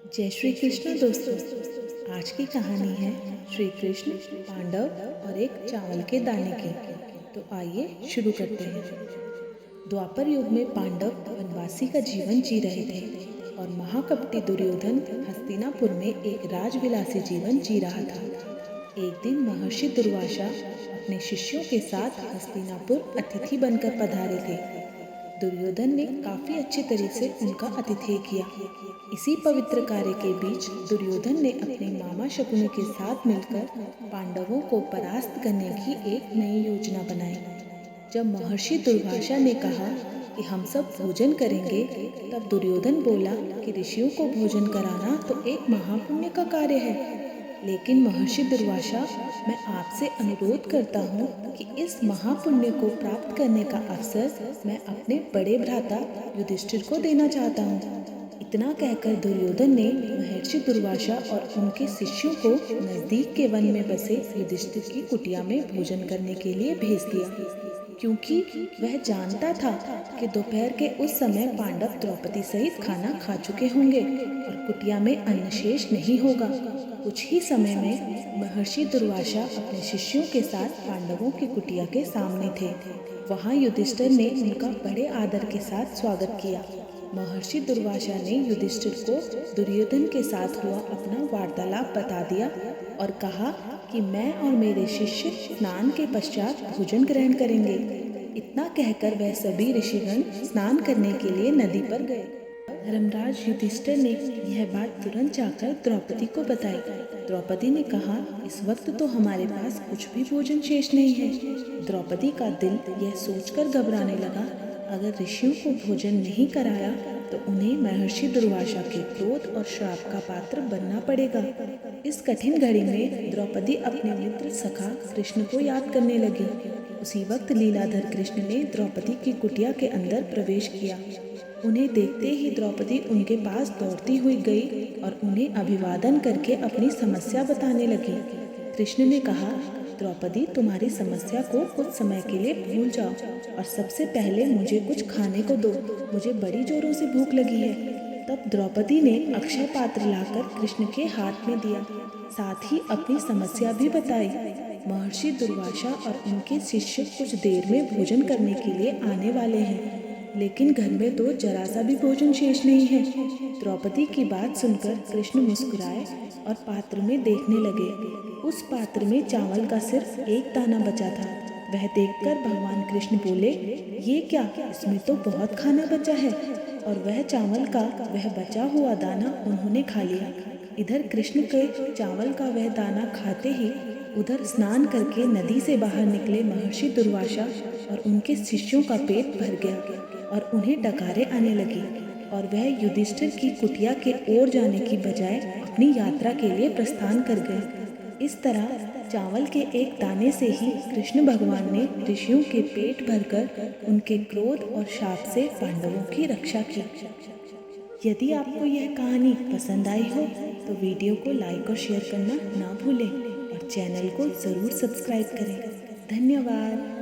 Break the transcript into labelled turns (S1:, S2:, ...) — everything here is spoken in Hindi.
S1: जय श्री कृष्ण दोस्तों। आज की कहानी है श्री कृष्ण, पांडव और एक चावल के दाने की। तो आइए शुरू करते हैं। द्वापर युग में पांडव वनवासी का जीवन जी रहे थे और महाकपटी दुर्योधन हस्तिनापुर में एक राजविलासी जीवन जी रहा था। एक दिन महर्षि दुर्वासा अपने शिष्यों के साथ हस्तिनापुर अतिथि बनकर पधारे थे। दुर्योधन ने काफी अच्छे तरह से उनका आतिथ्य किया। इसी पवित्र कार्य के बीच दुर्योधन ने अपने मामा शकुनी के साथ मिलकर पांडवों को परास्त करने की एक नई योजना बनाई। जब महर्षि दुर्वासा ने कहा कि हम सब भोजन करेंगे, तब दुर्योधन बोला कि ऋषियों को भोजन कराना तो एक महापुण्य का कार्य है। लेकिन महर्षि दुर्वासा, मैं आपसे अनुरोध करता हूँ कि इस महापुण्य को प्राप्त करने का अवसर मैं अपने बड़े भ्राता युधिष्ठिर को देना चाहता हूँ। इतना कहकर दुर्योधन ने महर्षि दुर्वासा और उनके शिष्यों को नजदीक के वन में बसे युधिष्ठिर की कुटिया में भोजन करने के लिए भेज दिया, क्योंकि वह जानता था कि दोपहर के उस समय पांडव द्रौपदी सहित खाना खा चुके होंगे और कुटिया में अन्न शेष नहीं होगा। कुछ ही समय में महर्षि दुर्वासा अपने शिष्यों के साथ पांडवों की कुटिया के सामने थे। वहां युधिष्ठिर ने उनका बड़े आदर के साथ स्वागत किया। महर्षि दुर्वासा ने युधिष्ठिर को दुर्योधन के साथ हुआ अपना वार्तालाप बता दिया और कहा कि मैं और मेरे शिष्य स्नान के पश्चात भोजन ग्रहण करेंगे। इतना कहकर वह सभी ऋषिगण स्नान करने के लिए नदी पर गए। धर्मराज युधिष्ठिर ने यह बात तुरंत जाकर द्रौपदी को बताई। द्रौपदी ने कहा, इस वक्त तो हमारे पास कुछ भी भोजन शेष नहीं है। द्रौपदी का दिल यह सोचकर घबराने लगा, अगर ऋषियों को भोजन नहीं कराया तो उन्हें महर्षि दुर्वासा के क्रोध और श्राप का पात्र बनना पड़ेगा। इस कठिन घड़ी में द्रौपदी अपने मित्र सखा कृष्ण को याद करने लगी। उसी वक्त लीलाधर कृष्ण ने द्रौपदी की कुटिया के अंदर प्रवेश किया। उन्हें देखते ही द्रौपदी उनके पास दौड़ती हुई गई और उन्हें अभिवादन करके अपनी समस्या बताने लगी। कृष्ण ने कहा, द्रौपदी, तुम्हारी समस्या को कुछ समय के लिए भूल जाओ और सबसे पहले मुझे कुछ खाने को दो, मुझे बड़ी जोरों से भूख लगी है। तब द्रौपदी ने अक्षय पात्र लाकर कृष्ण के हाथ में दिया, साथ ही अपनी समस्या भी बताई। महर्षि दुर्वासा और उनके शिष्य कुछ देर में भोजन करने के लिए आने वाले हैं, लेकिन घर में तो जरा सा भी भोजन शेष नहीं है। द्रौपदी की बात सुनकर कृष्ण मुस्कुराए और पात्र में देखने लगे। उस पात्र में चावल का सिर्फ एक दाना बचा था। वह देखकर भगवान कृष्ण बोले, ये क्या, इसमें तो बहुत खाना बचा है। और वह चावल का वह बचा हुआ दाना उन्होंने खा लिया। इधर कृष्ण के चावल का वह दाना खाते ही उधर स्नान करके नदी से बाहर निकले महर्षि दुर्वासा और उनके शिष्यों का पेट भर गया और उन्हें डकारें आने लगी और वह युधिष्ठिर की कुटिया के ओर जाने की बजाय अपनी यात्रा के लिए प्रस्थान कर गए। इस तरह चावल के एक दाने से ही कृष्ण भगवान ने ऋषियों के पेट भरकर उनके क्रोध और शाप से पांडवों की रक्षा की। यदि आपको यह कहानी पसंद आई हो तो वीडियो को लाइक और शेयर करना ना भूलें और चैनल को ज़रूर सब्सक्राइब करें। धन्यवाद।